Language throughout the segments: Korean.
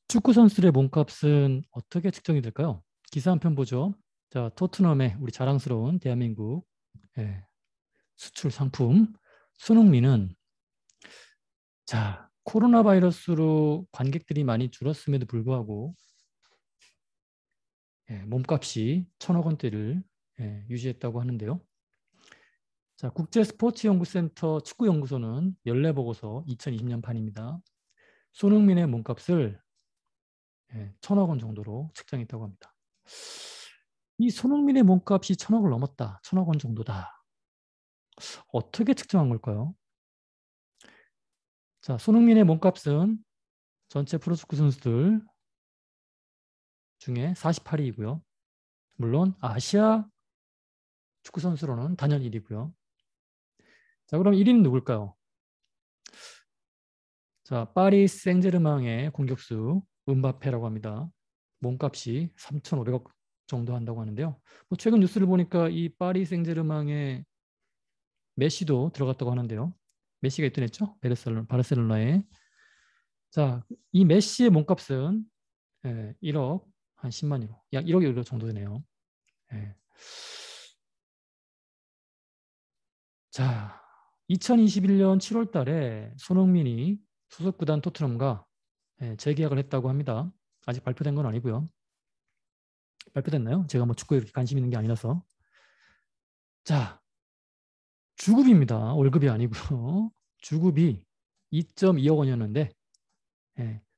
축구 선수들의 몸값은 어떻게 측정이 될까요? 기사 한 편 보죠. 자, 토트넘의 우리 자랑스러운 대한민국 수출 상품 손흥민은 코로나 바이러스로 관객들이 많이 줄었음에도 불구하고 몸값이 1,000억 원대를 유지했다고 하는데요. 자, 국제 스포츠 연구센터 축구 연구소는 연례 보고서 2020년 판입니다. 손흥민의 몸값을 1,000억 원 정도로 측정했다고 합니다. 이 손흥민의 몸값이 1,000억을 넘었다. 1,000억 원 정도다. 어떻게 측정한 걸까요? 자, 손흥민의 몸값은 전체 프로축구 선수들 중에 48위이고요. 물론 아시아 축구 선수로는 단연 1위고요. 자, 그럼 1위는 누굴까요? 자, 파리 생제르맹의 공격수 음바페라고 합니다. 몸값이 3,500억 정도 한다고 하는데요. 최근 뉴스를 보니까 이 파리 생제르맹의 메시도 들어갔다고 하는데요. 메시가 있던 했죠? 바르셀로나에. 자, 이 메시의 몸값은 1억 한 10만 유로, 약 1억 유로 정도 되네요. 예. 자, 2021년 7월 달에 손흥민이 소속 구단 토트넘과 재계약을 했다고 합니다. 아직 발표된 건 아니고요. 발표됐나요? 제가 뭐 축구에 그렇게 관심 있는 게 아니라서. 자, 주급입니다. 월급이 아니고요. 주급이 2.2억 원이었는데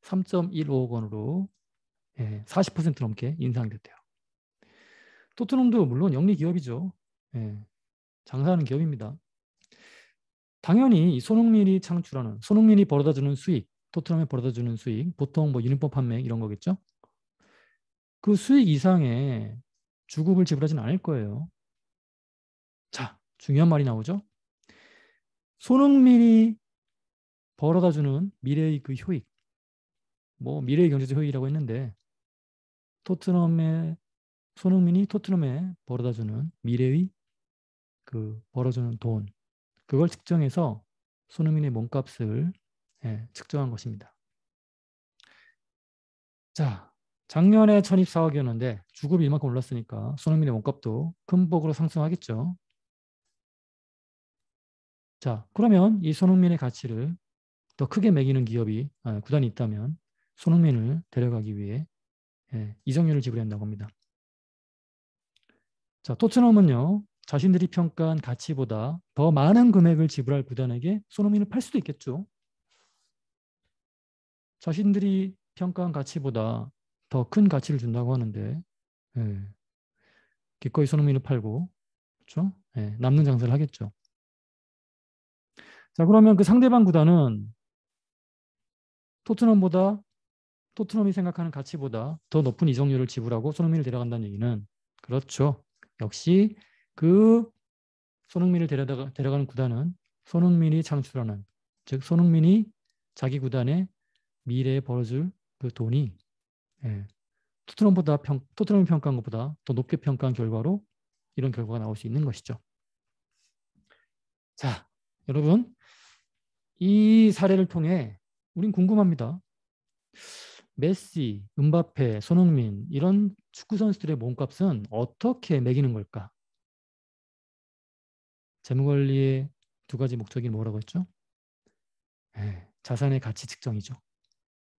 3.15억 원으로 40% 넘게 인상이 됐대요. 토트넘도 물론 영리 기업이죠. 장사하는 기업입니다. 당연히 이 손흥민이 벌어다주는 수익, 토트넘에 벌어다주는 수익, 보통 뭐 유니폼 판매 이런 거겠죠. 그 수익 이상의 주급을 지불하지는 않을 거예요. 자, 중요한 말이 나오죠. 손흥민이 벌어다주는 미래의 그 효익, 뭐 미래의 경제적 효익이라고 했는데 토트넘의 손흥민이 토트넘에 벌어다주는 미래의 그 벌어주는 돈, 그걸 측정해서 손흥민의 몸값을 측정한 것입니다. 자, 작년에 1,024억이었는데 주급이 이만큼 올랐으니까 손흥민의 몸값도 큰 폭으로 상승하겠죠. 자, 그러면 이 손흥민의 가치를 더 크게 매기는 구단이 있다면 손흥민을 데려가기 위해 이적료를 지불한다고 합니다. 자, 토트넘은요, 자신들이 평가한 가치보다 더 많은 금액을 지불할 구단에게 손흥민을 팔 수도 있겠죠. 자신들이 평가한 가치보다 더 큰 가치를 준다고 하는데 기꺼이 손흥민을 팔고 그렇죠? 남는 장사를 하겠죠. 자, 그러면 그 상대방 구단은 토트넘보다 토트넘이 생각하는 가치보다 더 높은 이적료를 지불하고 손흥민을 데려간다는 얘기는 그렇죠. 역시 그 손흥민을 데려가는 구단은 손흥민이 창출하는, 즉 손흥민이 자기 구단의 미래에 벌어줄 그 돈이 토트넘이 평가한 것보다 더 높게 평가한 결과로 이런 결과가 나올 수 있는 것이죠. 자, 여러분, 이 사례를 통해 우린 궁금합니다. 메시, 음바페, 손흥민 이런 축구 선수들의 몸값은 어떻게 매기는 걸까? 재무관리의 두 가지 목적이 뭐라고 했죠? 자산의 가치 측정이죠.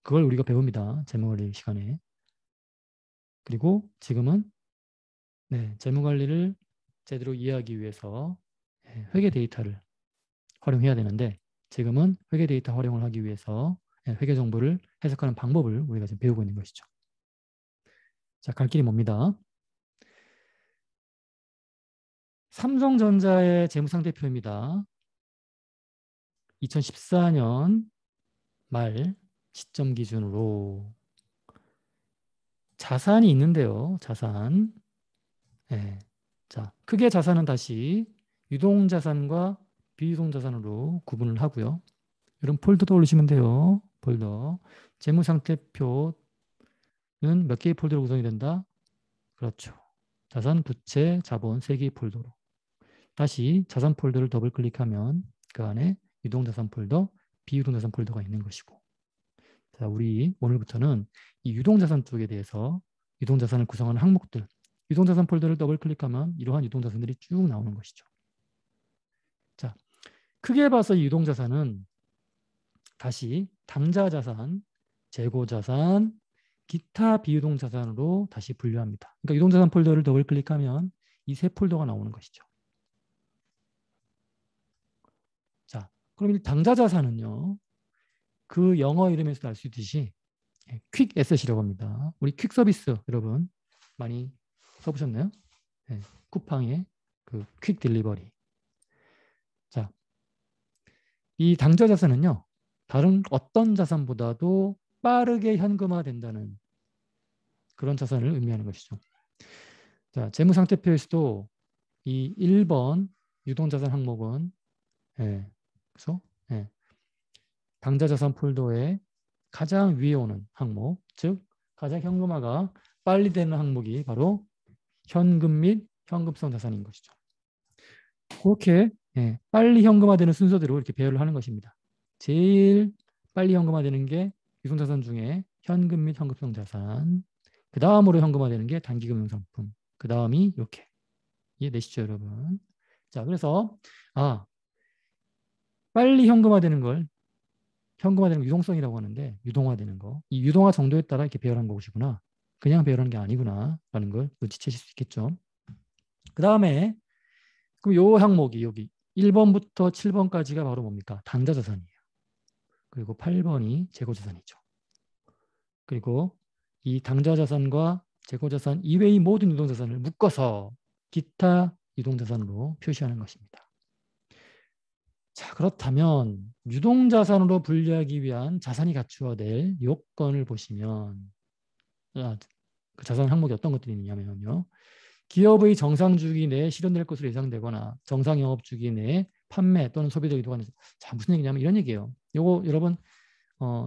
그걸 우리가 배웁니다. 재무관리 시간에. 그리고 지금은 재무관리를 제대로 이해하기 위해서 회계 데이터를 활용해야 되는데 지금은 회계 데이터 활용을 하기 위해서 회계 정보를 해석하는 방법을 우리가 지금 배우고 있는 것이죠. 자, 갈 길이 멉니다. 삼성전자의 재무상태표입니다. 2014년 말 시점 기준으로 자산이 있는데요. 자산. 자, 크게 자산은 다시 유동자산과 비유동자산으로 구분을 하고요. 이런 폴더도 올리시면 돼요. 폴더. 재무상태표는 몇 개의 폴더로 구성이 된다? 그렇죠. 자산, 부채, 자본 3개의 폴더로. 다시 자산 폴더를 더블 클릭하면 그 안에 유동자산 폴더, 비유동자산 폴더가 있는 것이고. 자, 우리 오늘부터는 이 유동자산 쪽에 대해서 유동자산을 구성하는 항목들, 유동자산 폴더를 더블 클릭하면 이러한 유동자산들이 쭉 나오는 것이죠. 자, 크게 봐서 이 유동자산은 다시 당좌자산, 재고자산, 기타 비유동자산으로 다시 분류합니다. 그러니까 유동자산 폴더를 더블 클릭하면 이 세 폴더가 나오는 것이죠. 자, 그럼 이 당좌자산은요, 그 영어 이름에서 알 수 있듯이 퀵 에셋이라고 합니다. 우리 퀵 서비스 여러분 많이 써보셨나요? 네, 쿠팡의 그 퀵 딜리버리. 자, 이 당좌자산은요, 다른 어떤 자산보다도 빠르게 현금화된다는 그런 자산을 의미하는 것이죠. 자, 재무상태표에서도 이 1번 유동자산 항목은 그래서 당좌자산 폴더의 가장 위에 오는 항목, 즉 가장 현금화가 빨리 되는 항목이 바로 현금 및 현금성 자산인 것이죠. 그렇게 빨리 현금화되는 순서대로 이렇게 배열을 하는 것입니다. 제일 빨리 현금화되는 게 유동자산 중에 현금 및 현금성 자산, 그 다음으로 현금화되는 게 단기금융상품, 그 다음이 이렇게. 이해되시죠, 여러분? 자, 그래서 빨리 현금화되는 걸 현금화되는 유동성이라고 하는데, 유동화되는 거. 이 유동화 정도에 따라 이렇게 배열한 것이구나. 그냥 배열한 게 아니구나 라는 걸 눈치채실 수 있겠죠. 그 다음에 그럼 요 항목이 여기 1번부터 7번까지가 바로 뭡니까? 당좌자산이에요. 그리고 8번이 재고자산이죠. 그리고 이 당좌자산과 재고자산 이외의 모든 유동자산을 묶어서 기타 유동자산으로 표시하는 것입니다. 자, 그렇다면 유동자산으로 분류하기 위한 자산이 갖추어야 될 요건을 보시면 그 자산 항목이 어떤 것들이 있냐면요. 기업의 정상주기 내에 실현될 것으로 예상되거나 정상영업주기 내에 판매 또는 소비적 이동가. 자, 무슨 얘기냐면 이런 얘기예요. 요거 여러분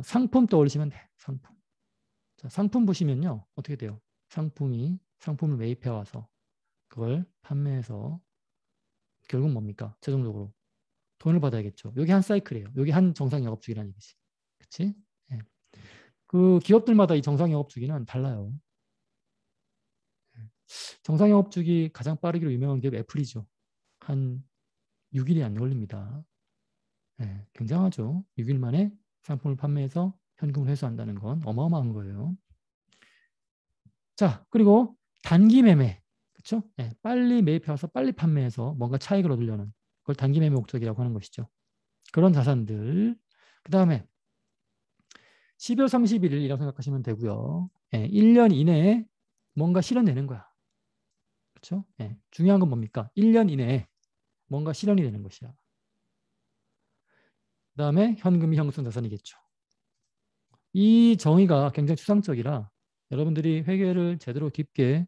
상품 떠올리시면 돼. 상품. 자, 상품 보시면요. 어떻게 돼요? 상품을 매입해 와서 그걸 판매해서 결국 뭡니까? 최종적으로 돈을 받아야겠죠. 여기 한 사이클이에요. 여기 한 정상 영업주기라는 얘기지. 그치? 예. 그 기업들마다 이 정상 영업주기는 달라요. 정상 영업주기 가장 빠르기로 유명한 기업 애플이죠. 한 6일이 안 걸립니다. 예, 굉장하죠. 6일 만에 상품을 판매해서 현금을 회수한다는 건 어마어마한 거예요. 자, 그리고 단기 매매. 그렇죠? 예, 빨리 매입해서 빨리 판매해서 뭔가 차익을 얻으려는 그걸 단기 매매 목적이라고 하는 것이죠. 그런 자산들. 그 다음에 12월 31일이라고 생각하시면 되고요. 1년 이내에 뭔가 실현되는 거야. 그렇죠? 중요한 건 뭡니까? 1년 이내에 뭔가 실현이 되는 것이야. 그 다음에 현금이 현금성 자산이겠죠. 이 정의가 굉장히 추상적이라 여러분들이 회계를 제대로 깊게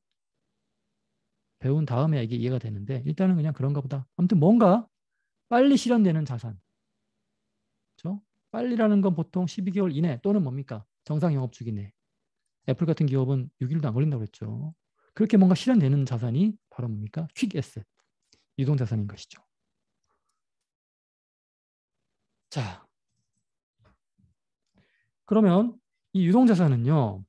배운 다음에 이게 이해가 되는데 일단은 그냥 그런가 보다. 아무튼 뭔가 빨리 실현되는 자산. 그렇죠? 빨리라는 건 보통 12개월 이내 또는 뭡니까? 정상 영업주기 내. 애플 같은 기업은 6일도 안 걸린다고 했죠. 그렇게 뭔가 실현되는 자산이 바로 뭡니까? 퀵 에셋, 유동자산인 것이죠. 자, 그러면 이 유동자산은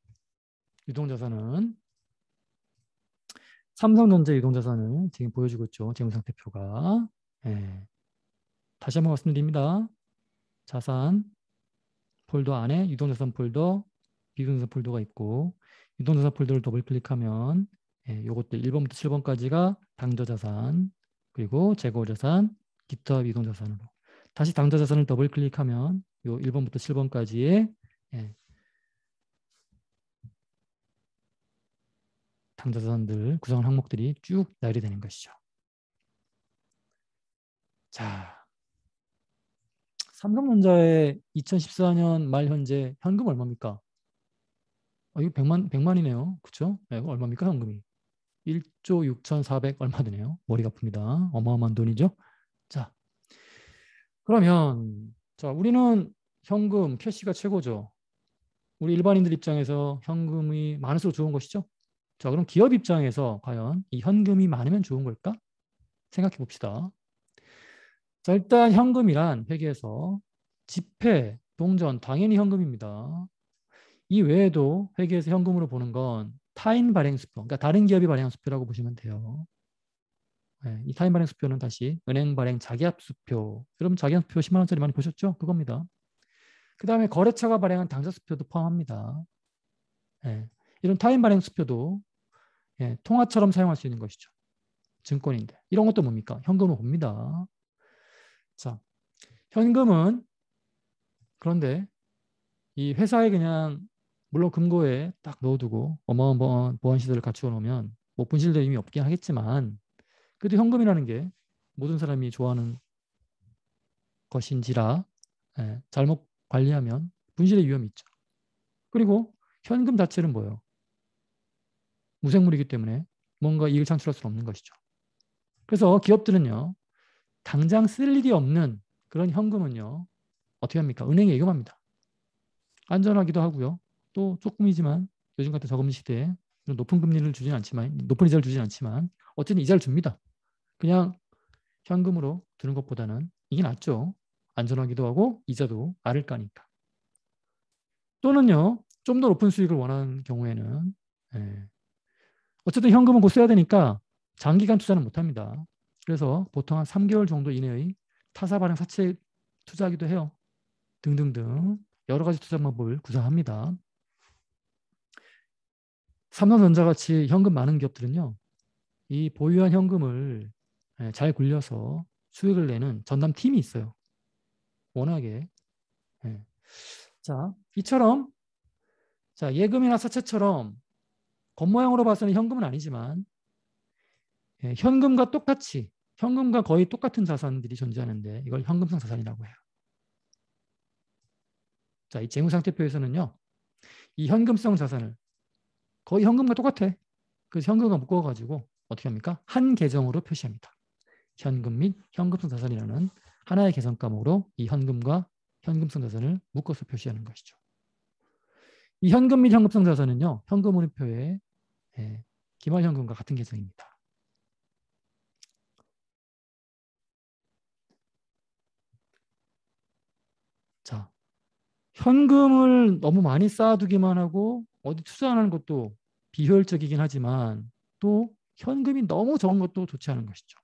삼성전자 유동자산을 지금 보여주고 있죠. 재무상태표가. 다시 한번 말씀드립니다. 자산 폴더 안에 유동자산 폴더, 비유동자산 폴더가 있고 유동자산 폴더를 더블 클릭하면 요것들 1번부터 7번까지가 당좌자산, 그리고 재고자산, 기타 유동자산으로. 다시 당좌자산을 더블 클릭하면 요 1번부터 7번까지의 당좌자산들 구성 항목들이 쭉 나열이 되는 것이죠. 자, 삼성전자의 2014년 말 현재 현금 얼마입니까? 이거 100만이네요. 그렇죠? 이거 얼마입니까? 현금이. 1조 6,400 얼마 되네요. 머리가 아픕니다. 어마어마한 돈이죠. 자, 그러면 우리는 현금, 캐시가 최고죠. 우리 일반인들 입장에서 현금이 많을수록 좋은 것이죠. 자, 그럼 기업 입장에서 과연 이 현금이 많으면 좋은 걸까? 생각해 봅시다. 자, 일단 현금이란 회계에서 지폐, 동전, 당연히 현금입니다. 이 외에도 회계에서 현금으로 보는 건 타인 발행 수표, 그러니까 다른 기업이 발행한 수표라고 보시면 돼요. 네, 이 타인 발행 수표는 다시 은행 발행 자기합 수표. 여러분 자기합 수표 10만 원짜리 많이 보셨죠? 그겁니다. 그 다음에 거래처가 발행한 당사 수표도 포함합니다. 네, 이런 타인 발행 수표도 통화처럼 사용할 수 있는 것이죠. 증권인데. 이런 것도 뭡니까? 현금으로 봅니다. 자, 현금은 그런데 이 회사에 그냥 물론 금고에 딱 넣어두고 어마어마한 보안 시설을 갖추어 놓으면 뭐 분실될 힘이 없긴 하겠지만 그래도 현금이라는 게 모든 사람이 좋아하는 것인지라 잘못 관리하면 분실의 위험이 있죠. 그리고 현금 자체는 뭐예요? 무생물이기 때문에 뭔가 이익을 창출할 수는 없는 것이죠. 그래서 기업들은요. 당장 쓸 일이 없는 그런 현금은요. 어떻게 합니까? 은행에 예금합니다. 안전하기도 하고요. 또 조금이지만 요즘 같은 저금리 시대에 높은 금리를 주진 않지만 높은 이자를 주진 않지만 어쨌든 이자를 줍니다. 그냥 현금으로 두는 것보다는 이게 낫죠. 안전하기도 하고 이자도 알을 까니까. 또는요. 좀 더 높은 수익을 원하는 경우에는 어쨌든 현금은 곧 써야 되니까 장기간 투자는 못합니다. 그래서 보통 한 3개월 정도 이내의 타사 발행 사채 투자하기도 해요. 등등등 여러 가지 투자 방법을 구사합니다. 삼성전자 같이 현금 많은 기업들은요. 이 보유한 현금을 잘 굴려서 수익을 내는 전담팀이 있어요. 워낙에. 자, 이처럼 자, 예금이나 사채처럼 겉모양으로 봐서는 현금은 아니지만 현금과 똑같이 현금과 거의 똑같은 자산들이 존재하는데 이걸 현금성 자산이라고 해요. 자, 이 재무상태표에서는요. 이 현금성 자산을 거의 현금과 똑같아. 그래서 현금과 묶어가지고 어떻게 합니까? 한 계정으로 표시합니다. 현금 및 현금성 자산이라는 하나의 계산 과목으로 이 현금과 현금성 자산을 묶어서 표시하는 것이죠. 이 현금 및 현금성 자산은요. 현금흐름표의 기말현금과 같은 계정입니다. 자, 현금을 너무 많이 쌓아두기만 하고 어디 투자하는 것도 비효율적이긴 하지만 또 현금이 너무 적은 것도 좋지 않은 것이죠.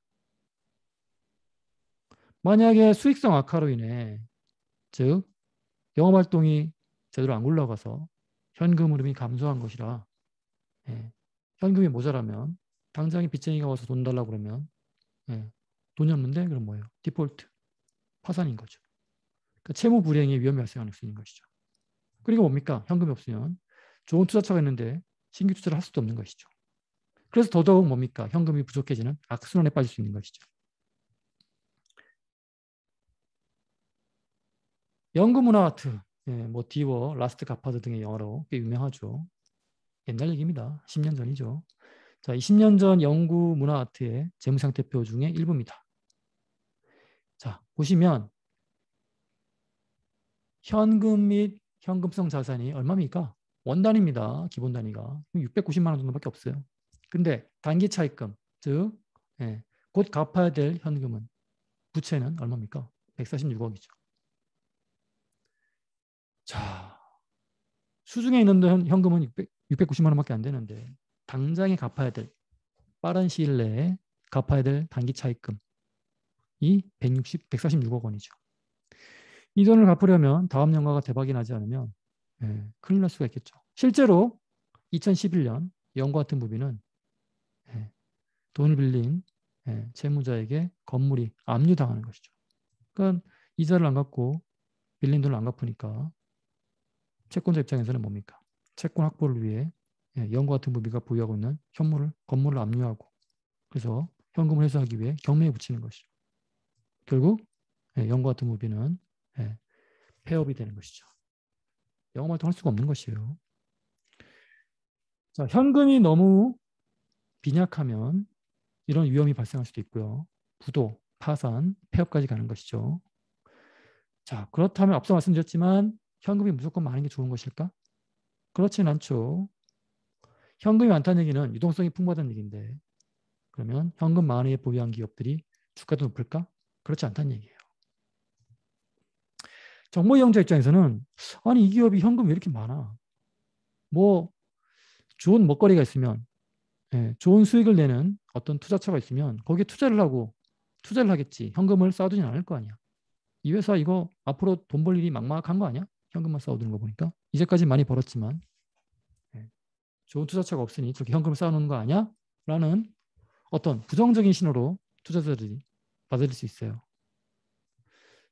만약에 수익성 악화로 인해 즉 영업활동이 제대로 안 굴러가서 현금 흐름이 감소한 것이라 현금이 모자라면 당장에 빚쟁이가 와서 돈 달라고 그러면 돈이 없는데 그럼 뭐예요? 디폴트, 파산인 거죠. 그러니까 채무 불이행의 위험이 발생할 수 있는 것이죠. 그리고 뭡니까? 현금이 없으면 좋은 투자처가 있는데 신규 투자를 할 수도 없는 것이죠. 그래서 더더욱 뭡니까? 현금이 부족해지는 악순환에 빠질 수 있는 것이죠. 연금 문화 아트, 뭐 디워, 라스트 가파드 등의 영화로 꽤 유명하죠. 옛날 얘기입니다. 10년 전이죠. 자, 20년 전 영구 문화 아트의 재무상태표 중에 일부입니다. 자, 보시면 현금 및 현금성 자산이 얼마입니까? 원단위입니다. 기본 단위가. 690만 원 정도밖에 없어요. 근데 단기 차입금, 즉 곧 갚아야 될 현금은 부채는 얼마입니까? 146억이죠. 자, 수중에 있는 현금은 690만 원밖에 안 되는데 당장에 갚아야 될 빠른 시일 내에 갚아야 될 단기 차입금이 146억 원이죠. 이 돈을 갚으려면 다음 연가가 대박이 나지 않으면 큰일 날 수가 있겠죠. 실제로 2011년 영과 같은 부비는 돈을 빌린 채무자에게 건물이 압류당하는 것이죠. 그러니까 이자를 안 갚고 빌린 돈을 안 갚으니까 채권자 입장에서는 뭡니까? 채권 확보를 위해 영과 같은 부비가 보유하고 있는 건물을 압류하고 그래서 현금을 회수하기 위해 경매에 붙이는 것이죠. 결국 영과 같은 부비는 폐업이 되는 것이죠. 영업 활동할 수가 없는 것이에요. 자, 현금이 너무 빈약하면 이런 위험이 발생할 수도 있고요. 부도, 파산, 폐업까지 가는 것이죠. 자, 그렇다면 앞서 말씀드렸지만 현금이 무조건 많은 게 좋은 것일까? 그렇지는 않죠. 현금이 많다는 얘기는 유동성이 풍부하다는 얘기인데 그러면 현금 많이 보유한 기업들이 주가도 높을까? 그렇지 않다는 얘기예요. 정보 이용자 입장에서는 아니 이 기업이 현금 왜 이렇게 많아? 뭐 좋은 먹거리가 있으면, 좋은 수익을 내는 어떤 투자처가 있으면 거기에 투자를 하겠지. 현금을 쌓아두진 않을 거 아니야. 이 회사 이거 앞으로 돈 벌 일이 막막한 거 아니야? 현금만 쌓아두는 거 보니까. 이제까지 많이 벌었지만 좋은 투자처가 없으니 저렇게 현금을 쌓아놓는 거 아니야? 라는 어떤 부정적인 신호로 투자자들이 받아들일 수 있어요.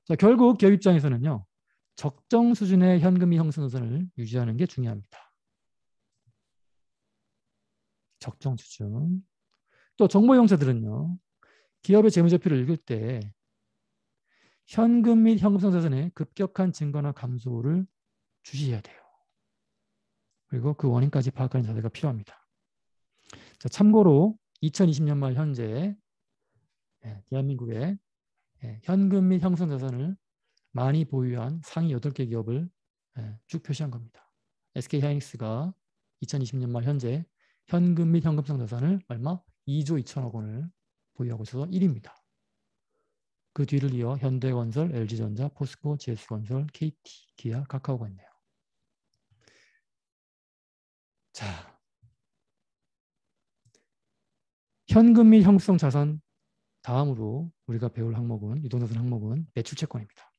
자, 결국 기업 입장에서는요. 적정 수준의 현금이 형성선을 유지하는 게 중요합니다. 적정 수준. 또 정보 이용자들은요. 기업의 재무제표를 읽을 때 현금 및 현금성자산의 급격한 증가나 감소를 주시해야 돼요. 그리고 그 원인까지 파악하는 자세가 필요합니다. 자, 참고로 2020년 말 현재 대한민국의 현금 및 형성자산을 많이 보유한 상위 8개 기업을 쭉 표시한 겁니다. SK하이닉스가 2020년 말 현재 현금 및 현금성 자산을 얼마? 2조 2천억 원을 보유하고 있어서 1위입니다. 그 뒤를 이어 현대건설, LG전자, 포스코, GS건설, KT, 기아, 카카오가 있네요. 자, 현금 및 형성 자산 다음으로 우리가 배울 항목은 유동자산 항목은 매출채권입니다.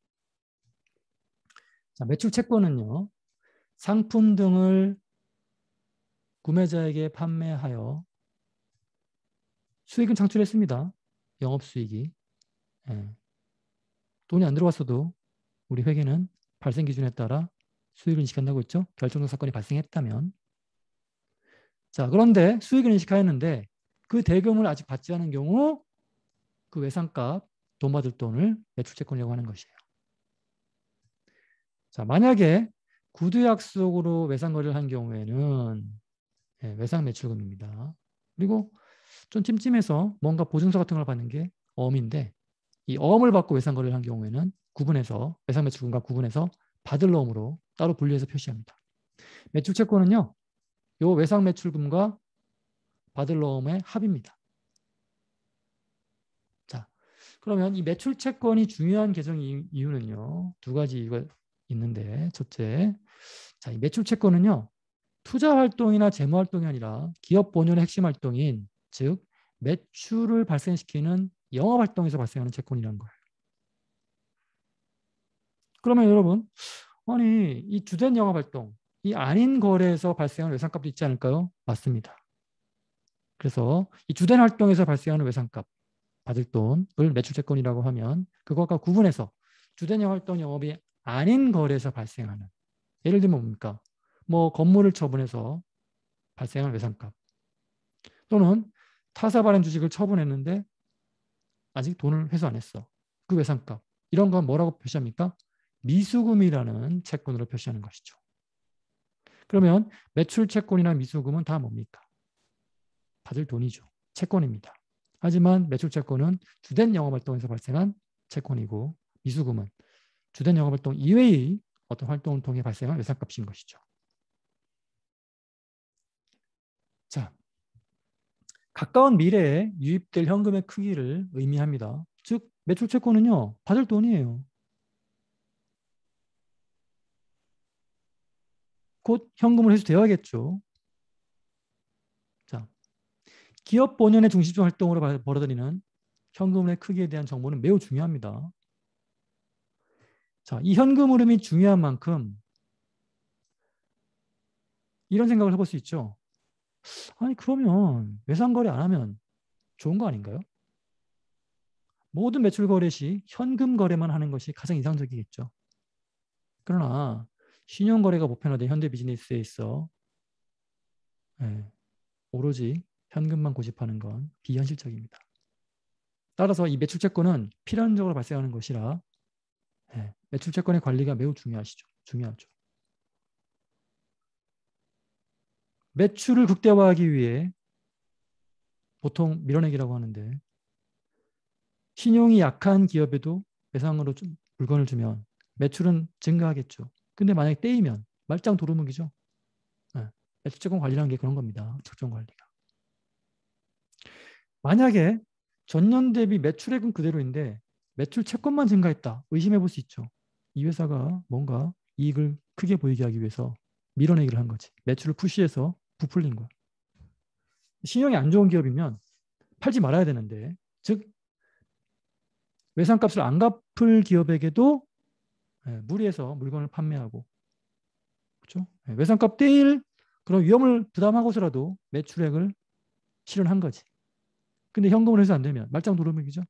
자, 매출채권은요. 상품 등을 구매자에게 판매하여 수익은 창출했습니다. 영업수익이. 돈이 안 들어왔어도 우리 회계는 발생 기준에 따라 수익을 인식한다고 했죠. 결정적 사건이 발생했다면. 자, 그런데 수익을 인식하였는데 그 대금을 아직 받지 않은 경우 그 외상값, 돈 받을 돈을 매출채권이라고 하는 것이에요. 자, 만약에 구두약속으로 외상거래를 한 경우에는 외상매출금입니다. 그리고 좀 찜찜해서 뭔가 보증서 같은 걸 받는 게 어음인데 이 어음을 받고 외상거래를 한 경우에는 구분해서 외상매출금과 구분해서 받을 어음으로 따로 분리해서 표시합니다. 매출채권은요. 요 외상매출금과 받을 어음의 합입니다. 자, 그러면 이 매출채권이 중요한 계정 이유는요. 두 가지 이유가 있는데 첫째, 자, 이 매출채권은요. 투자활동이나 재무활동이 아니라 기업 본연의 핵심 활동인 즉 매출을 발생시키는 영업활동에서 발생하는 채권이라는 거예요. 그러면 여러분, 아니 이 주된 영업활동, 이 아닌 거래에서 발생하는 외상값도 있지 않을까요? 맞습니다. 그래서 이 주된 활동에서 발생하는 외상값, 받을 돈을 매출채권이라고 하면 그것과 구분해서 주된 영업활동 영업이 아닌 거래에서 발생하는 예를 들면 뭡니까? 뭐 건물을 처분해서 발생한 외상값 또는 타사 발행 주식을 처분했는데 아직 돈을 회수 안 했어. 그 외상값. 이런 건 뭐라고 표시합니까? 미수금이라는 채권으로 표시하는 것이죠. 그러면 매출 채권이나 미수금은 다 뭡니까? 받을 돈이죠. 채권입니다. 하지만 매출 채권은 주된 영업활동에서 발생한 채권이고 미수금은 주된 영업활동 이외의 어떤 활동을 통해 발생한 외상값인 것이죠. 자, 가까운 미래에 유입될 현금의 크기를 의미합니다. 즉 매출 채권은요. 받을 돈이에요. 곧 현금을 회수되어야겠죠. 자, 기업 본연의 중심적 활동으로 벌어들이는 현금의 크기에 대한 정보는 매우 중요합니다. 자, 이 현금 흐름이 중요한 만큼 이런 생각을 해볼 수 있죠. 아니 그러면 외상거래 안 하면 좋은 거 아닌가요? 모든 매출 거래 시 현금 거래만 하는 것이 가장 이상적이겠죠. 그러나 신용거래가 보편화된 현대 비즈니스에 있어 오로지 현금만 고집하는 건 비현실적입니다. 따라서 이 매출채권은 필연적으로 발생하는 것이라 매출채권의 관리가 매우 중요하죠. 매출을 극대화하기 위해 보통 밀어내기라고 하는데 신용이 약한 기업에도 외상으로 물건을 주면 매출은 증가하겠죠. 근데 만약에 떼이면 말짱 도루묵이죠. 매출채권 관리라는 게 그런 겁니다. 적정 관리가. 만약에 전년 대비 매출액은 그대로인데 매출 채권만 증가했다. 의심해 볼 수 있죠. 이 회사가 뭔가 이익을 크게 보이게 하기 위해서 밀어내기를 한 거지. 매출을 푸시해서 부풀린 거야. 신용이 안 좋은 기업이면 팔지 말아야 되는데, 즉 외상값을 안 갚을 기업에게도 무리해서 물건을 판매하고, 그렇죠? 외상값 떼일 그런 위험을 부담하고서라도 매출액을 실현한 거지. 근데 현금으로 해서 안 되면 말짱 도루묵이죠.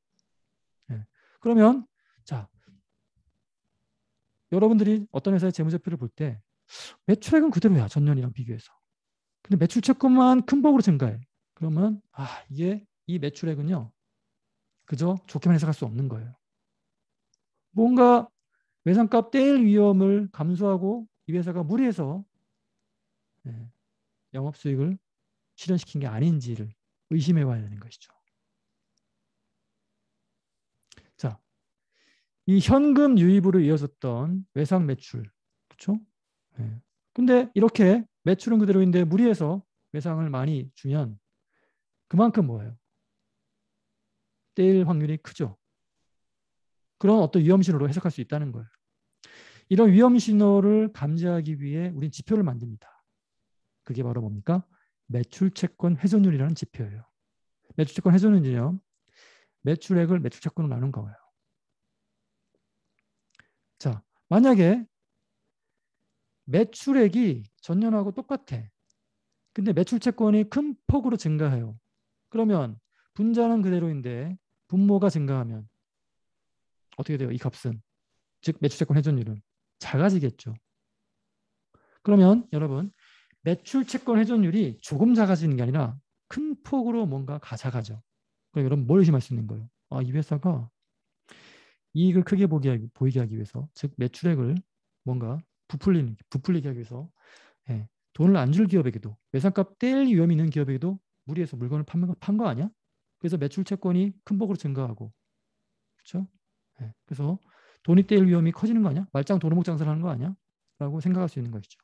그러면 자, 여러분들이 어떤 회사의 재무제표를 볼 때 매출액은 그대로야, 전년이랑 비교해서. 근데 매출 채권만 큰 폭으로 증가해. 그러면 이게 이 매출액은요, 그저 좋게만 해석할 수 없는 거예요. 뭔가 외상값 떼일 위험을 감수하고 이 회사가 무리해서 영업수익을 실현시킨 게 아닌지를 의심해 봐야 되는 것이죠. 자, 이 현금 유입으로 이어졌던 외상 매출, 그렇죠? 근데 이렇게 매출은 그대로인데 무리해서 외상을 많이 주면 그만큼 뭐예요? 떼일 확률이 크죠. 그런 어떤 위험 신호로 해석할 수 있다는 거예요. 이런 위험 신호를 감지하기 위해 우린 지표를 만듭니다. 그게 바로 뭡니까? 매출 채권 회전율이라는 지표예요. 매출 채권 회전율은요, 매출액을 매출 채권으로 나눈 거예요. 자, 만약에 매출액이 전년하고 똑같아. 근데 매출 채권이 큰 폭으로 증가해요. 그러면 분자는 그대로인데 분모가 증가하면 어떻게 돼요? 이 값은, 즉 매출 채권 회전율은 작아지겠죠. 그러면 여러분, 매출 채권 회전율이 조금 작아지는 게 아니라 큰 폭으로 뭔가 작아져. 그럼 여러분 뭘 의심할 수 있는 거예요? 이 회사가 이익을 크게 보이게 하기 위해서, 즉 매출액을 뭔가 부풀리게 하기 위해서 돈을 안 줄 기업에게도, 외상값 뗄 위험이 있는 기업에게도 무리해서 물건을 판 거 아니야? 그래서 매출 채권이 큰 폭으로 증가하고, 그렇죠? 그래서 돈이 떼일 위험이 커지는 거 아니야? 말짱 도루묵 장사를 하는 거 아니야? 라고 생각할 수 있는 것이죠.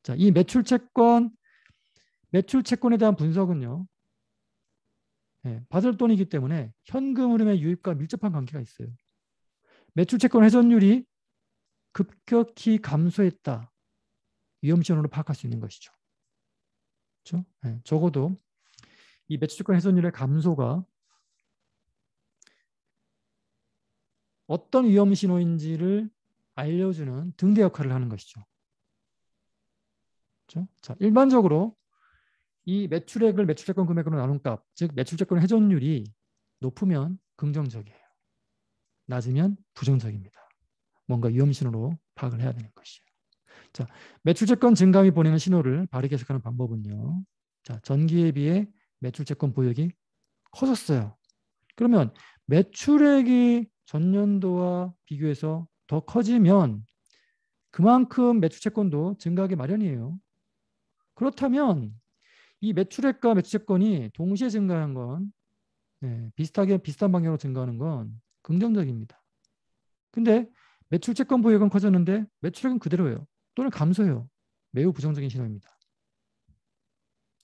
자, 이 매출 채권에 대한 분석은요, 받을 돈이기 때문에 현금 흐름의 유입과 밀접한 관계가 있어요. 매출 채권 회전율이 급격히 감소했다, 위험 신호로 파악할 수 있는 것이죠. 그렇죠? 적어도 이 매출 채권 회전율의 감소가 어떤 위험 신호인지를 알려주는 등대 역할을 하는 것이죠. 그렇죠? 자, 일반적으로 이 매출액을 매출채권 금액으로 나눈 값, 즉 매출채권 회전율이 높으면 긍정적이에요. 낮으면 부정적입니다. 뭔가 위험 신호로 파악을 해야 되는 것이에요. 자, 매출채권 증감이 보내는 신호를 바르게 해석하는 방법은요. 자, 전기에 비해 매출채권 보유액이 커졌어요. 그러면 매출액이 전년도와 비교해서 더 커지면 그만큼 매출채권도 증가하기 마련이에요. 그렇다면 이 매출액과 매출채권이 동시에 증가한 건, 비슷한 방향으로 증가하는 건 긍정적입니다. 근데 매출채권 보유액은 커졌는데 매출액은 그대로예요. 또는 감소해요. 매우 부정적인 신호입니다.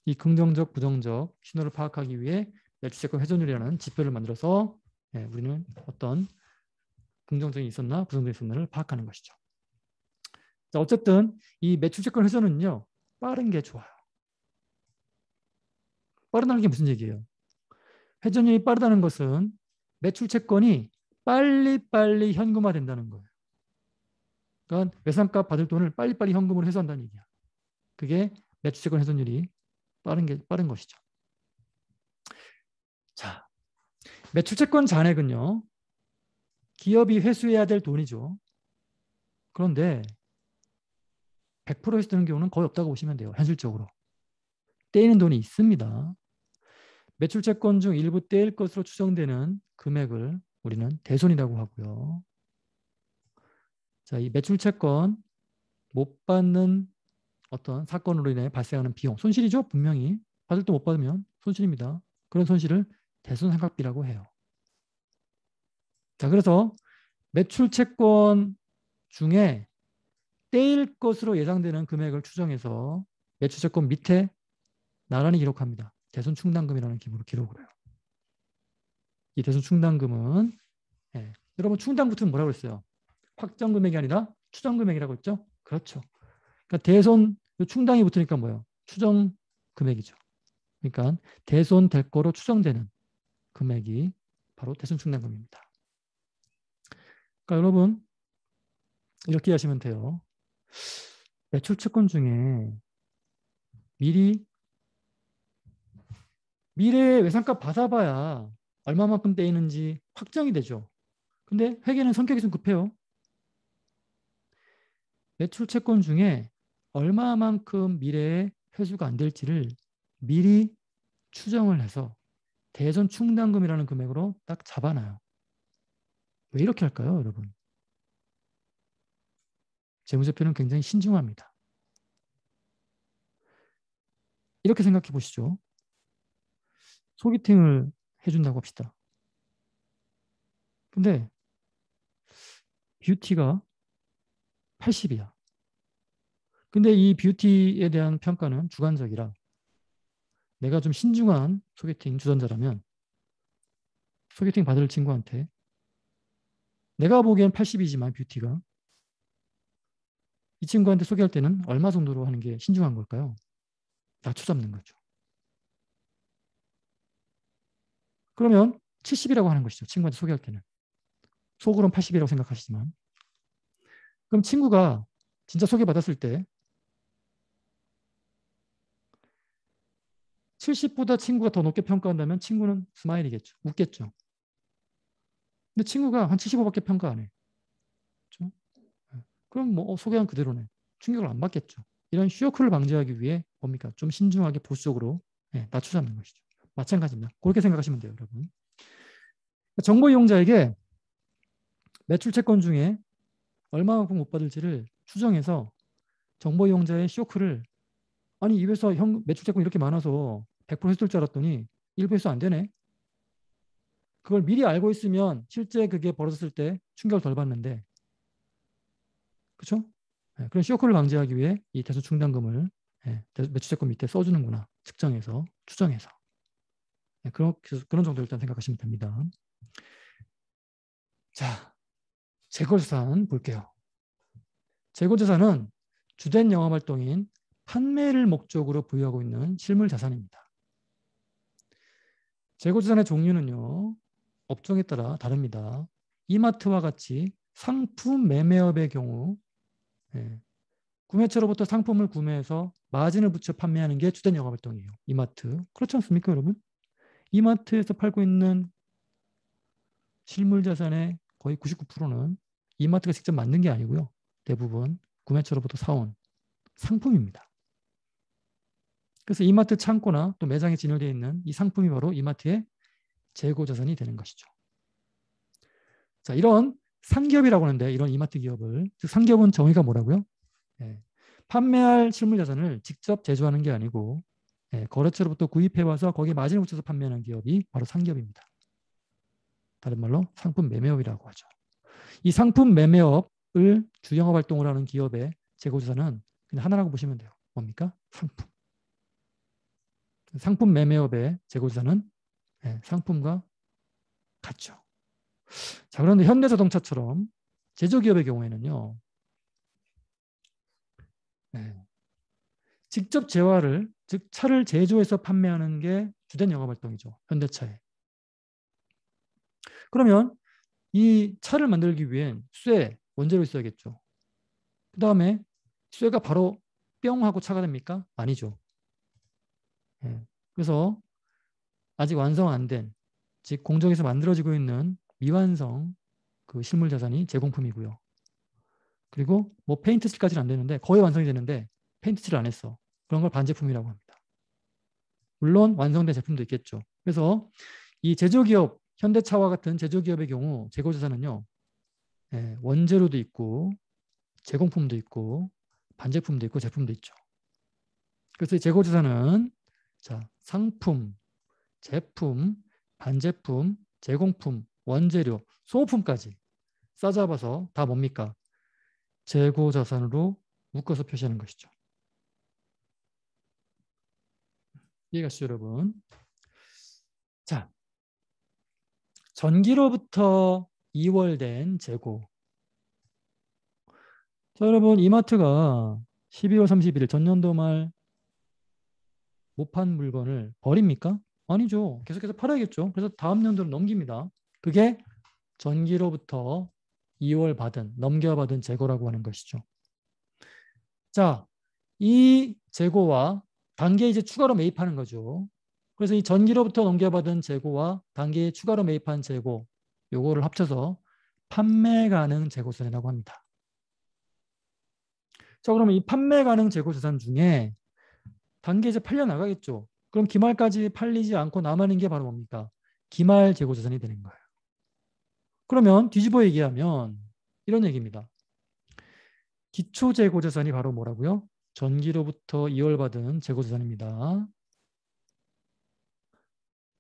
이 긍정적, 부정적 신호를 파악하기 위해 매출채권 회전율이라는 지표를 만들어서 우리는 어떤 긍정적이 있었나 부정적이 있었나를 파악하는 것이죠. 자, 어쨌든 이 매출채권 회전은요, 빠른 게 좋아요. 빠르다는 게 무슨 얘기예요? 회전율이 빠르다는 것은 매출채권이 빨리빨리 현금화된다는 거예요. 그러니까 외상값 받을 돈을 빨리빨리 현금으로 회수한다는 얘기야. 그게 매출채권 회전율이 빠른 것이죠. 자, 매출채권 잔액은요, 기업이 회수해야 될 돈이죠. 그런데 100% 회수되는 경우는 거의 없다고 보시면 돼요. 현실적으로. 떼이는 돈이 있습니다. 매출채권 중 일부 떼일 것으로 추정되는 금액을 우리는 대손이라고 하고요. 자, 이 매출채권 못 받는 어떤 사건으로 인해 발생하는 비용, 손실이죠. 분명히 받을 돈 못 받으면 손실입니다. 그런 손실을 대손상각비라고 해요. 자, 그래서 매출채권 중에 떼일 것으로 예상되는 금액을 추정해서 매출채권 밑에 나란히 기록합니다. 대손충당금이라는 기록을 해요. 이 대손충당금은 여러분 충당 붙으면 뭐라고 했어요? 확정 금액이 아니라 추정 금액이라고 했죠? 그렇죠. 그러니까 대손 충당이 붙으니까 뭐예요? 추정 금액이죠. 그러니까 대손될 거로 추정되는 금액이 바로 대손 충당금입니다. 그러니까 여러분 이렇게 하시면 돼요. 매출 채권 중에 미리 미래 외상값 받아봐야 얼마만큼 떼이는지 확정이 되죠. 근데 회계는 성격이 좀 급해요. 매출 채권 중에 얼마만큼 미래에 회수가 안 될지를 미리 추정을 해서 대손 충당금이라는 금액으로 딱 잡아놔요. 왜 이렇게 할까요, 여러분? 재무제표는 굉장히 신중합니다. 이렇게 생각해 보시죠. 소개팅을 해준다고 합시다. 근데 뷰티가 80이야. 근데 이 뷰티에 대한 평가는 주관적이라 내가 좀 신중한 소개팅 주전자라면 소개팅 받을 친구한테 내가 보기엔 80이지만 뷰티가 이 친구한테 소개할 때는 얼마 정도로 하는 게 신중한 걸까요? 낮춰 잡는 거죠. 그러면 70이라고 하는 것이죠. 친구한테 소개할 때는. 속으로는 80이라고 생각하시지만. 그럼 친구가 진짜 소개받았을 때 70보다 친구가 더 높게 평가한다면 친구는 스마일이겠죠. 웃겠죠. 근데 친구가 한 75밖에 평가 안 해. 그렇죠? 그럼 뭐 소개한 그대로네. 충격을 안 받겠죠. 이런 쇼크를 방지하기 위해 뭡니까? 좀 신중하게 보수적으로 낮춰 잡는 것이죠. 마찬가지입니다. 그렇게 생각하시면 돼요, 여러분. 정보 이용자에게 매출 채권 중에 얼마만큼 못 받을지를 추정해서 정보 이용자의 쇼크를 아니 이 회사 매출 채권 이렇게 많아서 100% 했을 줄 알았더니 일부 회수 안 되네. 그걸 미리 알고 있으면 실제 그게 벌어졌을 때 충격을 덜 받는데 그렇죠? 그런 쇼크를 방지하기 위해 이 대손 충당금을 매출채권 밑에 써주는구나. 측정해서 추정해서 그런 정도 일단 생각하시면 됩니다. 자, 재고자산 볼게요. 재고자산은 주된 영업활동인 판매를 목적으로 보유하고 있는 실물자산입니다. 재고자산의 종류는요. 업종에 따라 다릅니다. 이마트와 같이 상품 매매업의 경우 구매처로부터 상품을 구매해서 마진을 붙여 판매하는 게 주된 영업활동이에요. 이마트. 그렇지 않습니까, 여러분? 이마트에서 팔고 있는 실물자산의 거의 99%는 이마트가 직접 만든 게 아니고요. 대부분 구매처로부터 사온 상품입니다. 그래서 이마트 창고나 또 매장에 진열되어 있는 이 상품이 바로 이마트의 재고자산이 되는 것이죠. 자, 이런 상기업이라고 하는데 이런 이마트 기업을 즉 상기업은 정의가 뭐라고요? 판매할 실물자산을 직접 제조하는 게 아니고 거래처로부터 구입해와서 거기에 마진을 붙여서 판매하는 기업이 바로 상기업입니다. 다른 말로 상품 매매업이라고 하죠. 이 상품 매매업을 주영업 활동을 하는 기업의 재고자산은 그냥 하나라고 보시면 돼요. 뭡니까? 상품. 상품 매매업의 재고자산은 상품과 같죠. 자, 그런데 현대자동차처럼 제조기업의 경우에는요. 직접 재화를 즉 차를 제조해서 판매하는 게 주된 영업활동이죠. 현대차에. 그러면 이 차를 만들기 위hen 쇠, 원재료 있어야겠죠. 그 다음에 쇠가 바로 뿅 하고 차가 됩니까? 아니죠. 그래서 아직 완성 안 된, 즉 공정에서 만들어지고 있는 미완성 그 실물 자산이 제공품이고요. 그리고 뭐 페인트 칠까지는 안 되는데 거의 완성이 되는데 페인트 칠을 안 했어. 그런 걸 반제품이라고 합니다. 물론 완성된 제품도 있겠죠. 그래서 이 제조기업, 현대차와 같은 제조기업의 경우 재고자산은요. 원재료도 있고 제공품도 있고 반제품도 있고 제품도 있죠. 그래서 이 재고자산은 자, 상품, 제품, 반제품, 제공품, 원재료, 소모품까지 싸잡아서 다 뭡니까? 재고자산으로 묶어서 표시하는 것이죠. 이해가시죠, 여러분? 자, 전기로부터 2월 된 재고. 자, 여러분, 이마트가 12월 31일 전년도 말 못 판 물건을 버립니까? 아니죠. 계속해서 팔아야겠죠. 그래서 다음 년도로 넘깁니다. 그게 전기로부터 2월 받은, 넘겨받은 재고라고 하는 것이죠. 자, 이 재고와 단계에 이제 추가로 매입하는 거죠. 그래서 이 전기로부터 넘겨받은 재고와 단계에 추가로 매입한 재고, 요거를 합쳐서 판매 가능 재고자산이라고 합니다. 자, 그러면 이 판매 가능 재고자산 중에 단계 이제 팔려 나가겠죠. 그럼 기말까지 팔리지 않고 남아있는 게 바로 뭡니까? 기말 재고자산이 되는 거예요. 그러면 뒤집어 얘기하면 이런 얘기입니다. 기초 재고자산이 바로 뭐라고요? 전기로부터 이월받은 재고자산입니다.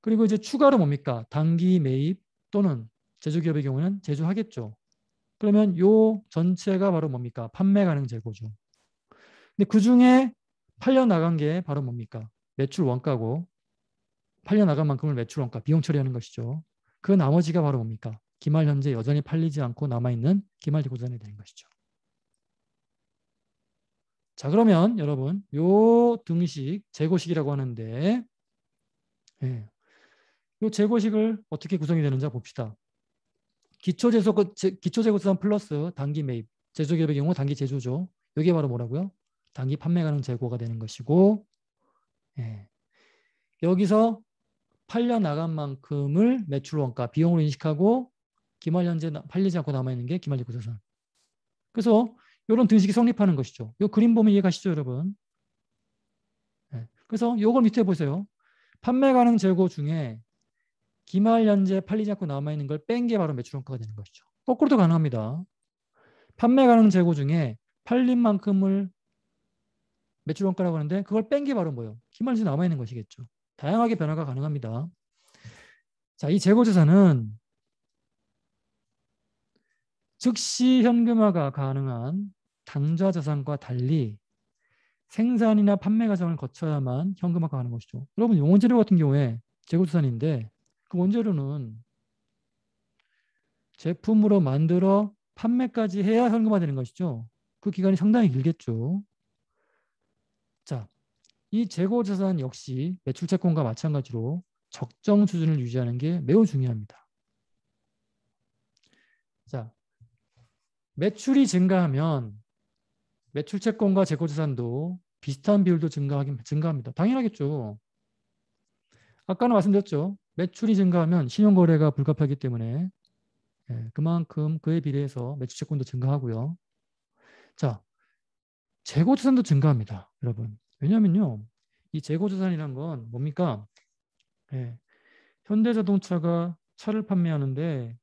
그리고 이제 추가로 뭡니까? 단기 매입 또는 제조기업의 경우는 제조하겠죠. 그러면 요 전체가 바로 뭡니까? 판매 가능 재고죠. 근데 그 중에 팔려 나간 게 바로 뭡니까? 매출 원가고 팔려 나간 만큼을 매출 원가, 비용 처리하는 것이죠. 그 나머지가 바로 뭡니까? 기말 현재 여전히 팔리지 않고 남아있는 기말 재고자산이 되는 것이죠. 자, 그러면 여러분 요 등식 재고식이라고 하는데 예, 요 재고식을 어떻게 구성이 되는지 봅시다. 기초재고자산 플러스 단기 매입, 제조기업의 경우 단기 제조죠. 이게 바로 뭐라고요? 단기 판매 가능 재고가 되는 것이고 예, 여기서 팔려 나간 만큼을 매출 원가, 비용으로 인식하고 기말 현재 팔리지 않고 남아있는 게 기말 재고자산. 그래서 이런 등식이 성립하는 것이죠. 이 그림 보면 이해가시죠, 여러분? 네. 그래서 이걸 밑에 보세요. 판매 가능 재고 중에 기말 현재 팔리지 않고 남아있는 걸 뺀 게 바로 매출 원가가 되는 것이죠. 거꾸로도 가능합니다. 판매 가능 재고 중에 팔린 만큼을 매출 원가라고 하는데 그걸 뺀 게 바로 뭐예요? 기말 현재 남아있는 것이겠죠. 다양하게 변화가 가능합니다. 자, 이 재고자산은 즉시 현금화가 가능한 당좌 자산과 달리 생산이나 판매 과정을 거쳐야만 현금화가 가는 것이죠. 여러분, 원재료 같은 경우에 재고자산인데 그 원재료는 제품으로 만들어 판매까지 해야 현금화되는 것이죠. 그 기간이 상당히 길겠죠. 자, 이 재고자산 역시 매출채권과 마찬가지로 적정 수준을 유지하는 게 매우 중요합니다. 자, 매출이 증가하면 매출채권과 재고자산도 비슷한 비율도 증가합니다. 당연하겠죠. 아까는 말씀드렸죠. 매출이 증가하면 신용거래가 불가피하기 때문에 그만큼 그에 비례해서 매출채권도 증가하고요. 자, 재고자산도 증가합니다. 여러분. 왜냐하면요. 이 재고자산이란 건 뭡니까? 예, 현대자동차가 차를 판매하는데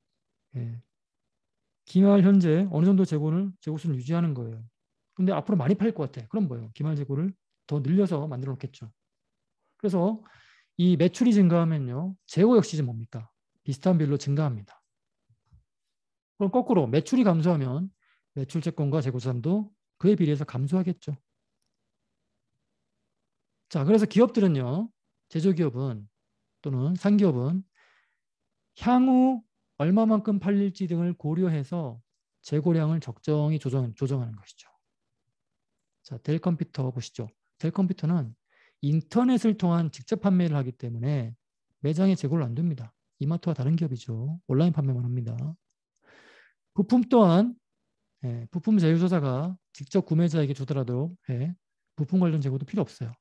기말 현재 어느 정도 재고수를 유지하는 거예요. 근데 앞으로 많이 팔릴 것 같아. 그럼 뭐예요? 기말 재고를 더 늘려서 만들어 놓겠죠. 그래서 이 매출이 증가하면요. 재고 역시 뭡니까? 비슷한 비율로 증가합니다. 그럼 거꾸로 매출이 감소하면 매출채권과 재고자산도 그에 비례해서 감소하겠죠. 자, 그래서 기업들은요. 제조기업은 또는 상기업은 향후 얼마만큼 팔릴지 등을 고려해서 재고량을 적정히 조정하는 것이죠. 자, 델 컴퓨터 보시죠. 델 컴퓨터는 인터넷을 통한 직접 판매를 하기 때문에 매장에 재고를 안 둡니다. 이마트와 다른 기업이죠. 온라인 판매만 합니다. 부품 또한 부품 제휴사가 직접 구매자에게 주더라도 부품 관련 재고도 필요 없어요.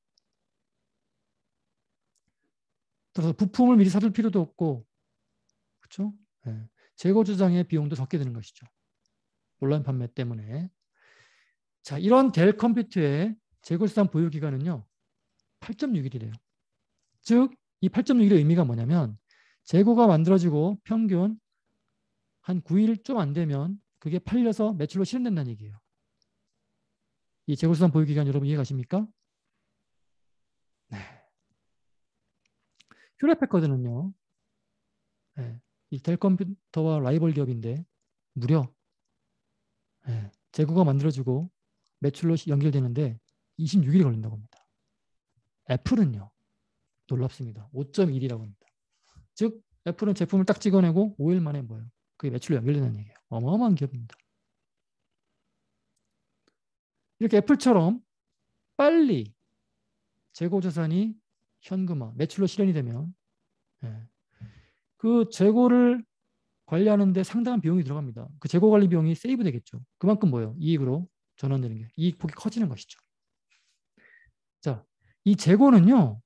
따라서 부품을 미리 사둘 필요도 없고, 그렇죠? 재고 주장의 비용도 적게 드는 것이죠. 온라인 판매 때문에. 자, 이런 델 컴퓨터의 재고수단 보유 기간은요, 8.6일이래요. 즉, 이 8.6일의 의미가 뭐냐면 재고가 만들어지고 평균 한 9일 좀 안 되면 그게 팔려서 매출로 실현된다는 얘기예요. 이 재고수단 보유 기간 여러분 이해가십니까? 네. 휴레패커드는요. 이 델 컴퓨터와 라이벌 기업인데 무려 재고가 만들어지고 매출로 연결되는데 26일이 걸린다고 합니다. 애플은요. 놀랍습니다. 5.1이라고 합니다. 즉 애플은 제품을 딱 찍어내고 5일 만에 뭐예요? 그게 매출로 연결되는 얘기예요. 어마어마한 기업입니다. 이렇게 애플처럼 빨리 재고자산이 현금화, 매출로 실현이 되면 그 재고를 관리하는데 상당한 비용이 들어갑니다. 그 재고 관리 비용이 세이브 되겠죠. 그만큼 뭐예요? 이익으로 전환되는 게 이익 폭이 커지는 것이죠. 자, 이 재고는요.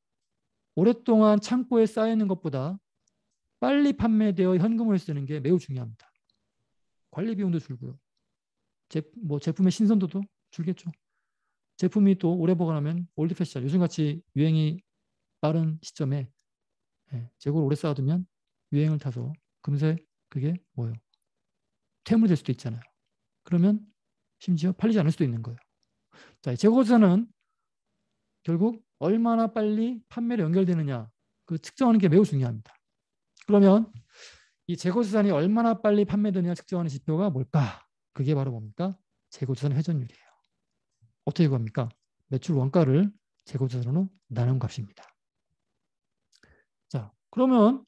오랫동안 창고에 쌓여 있는 것보다 빨리 판매되어 현금을 쓰는 게 매우 중요합니다. 관리 비용도 줄고요. 제품의 신선도도 줄겠죠. 제품이 또 오래 보관하면 올드 패션, 요즘같이 유행이 빠른 시점에 재고를 오래 쌓아두면 유행을 타서 금세 그게 뭐예요? 퇴물이 될 수도 있잖아요. 그러면 심지어 팔리지 않을 수도 있는 거예요. 자, 재고자산은 결국 얼마나 빨리 판매로 연결되느냐 그 측정하는 게 매우 중요합니다. 그러면 이 재고자산이 얼마나 빨리 판매되느냐 측정하는 지표가 뭘까? 그게 바로 뭡니까? 재고자산 회전율이에요. 어떻게 구합니까? 매출 원가를 재고자산으로 나눈 값입니다. 자, 그러면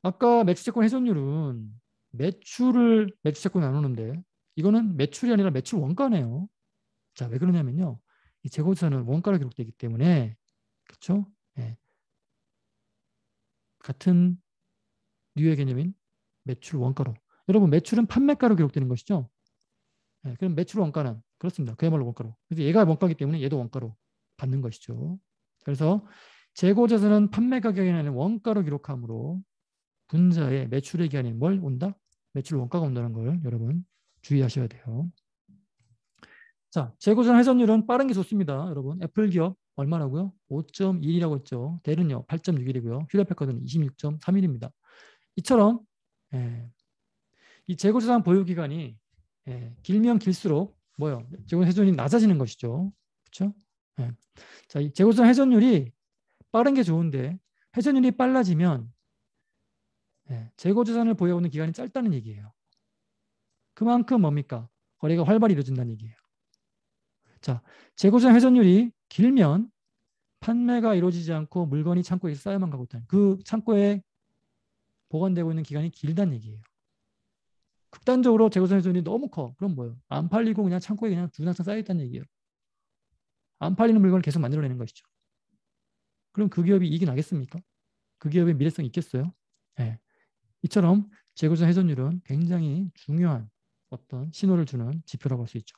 아까 매출채권 회전율은 매출채권 나누는데 이거는 매출이 아니라 매출 원가네요. 자, 왜 그러냐면요. 이 재고자산은 원가로 기록되기 때문에 그렇죠? 네. 같은 류의 개념인 매출 원가로. 여러분 매출은 판매가로 기록되는 것이죠. 네, 그럼 매출 원가는 그렇습니다. 그야말로 원가로. 그래서 얘가 원가이기 때문에 얘도 원가로 받는 것이죠. 그래서 재고자산은 판매 가격이 아닌 원가로 기록하므로 분자의 매출액이 아닌 뭘 온다? 매출 원가가 온다는 걸 여러분 주의하셔야 돼요. 자, 재고자산 회전율은 빠른 게 좋습니다. 여러분 애플 기업 얼마라고요? 5.1이라고 했죠. 델은요 8.61이고요. 휴대백화점은 26.31입니다. 이처럼 이 재고자산 보유 기간이 길면 길수록 뭐요? 재고자산 회전이 낮아지는 것이죠. 그렇죠? 자, 이 재고자산 회전율이 빠른 게 좋은데 회전율이 빨라지면 재고자산을 보유하는 기간이 짧다는 얘기예요. 그만큼 뭡니까? 거래가 활발히 이루어진다는 얘기예요. 자, 재고자산 회전율이 길면 판매가 이루어지지 않고 물건이 창고에 쌓여만 가고 있다는 그 창고에 보관되고 있는 기간이 길다는 얘기예요. 극단적으로 재고자산 회전율이 너무 커. 그럼 뭐예요? 안 팔리고 그냥 창고에 그냥 주구장창 쌓여있다는 얘기예요. 안 팔리는 물건을 계속 만들어내는 것이죠. 그럼 그 기업이 이익이 나겠습니까? 그 기업의 미래성이 있겠어요? 네. 이처럼 재고자산 회전율은 굉장히 중요한 어떤 신호를 주는 지표라고 할 수 있죠.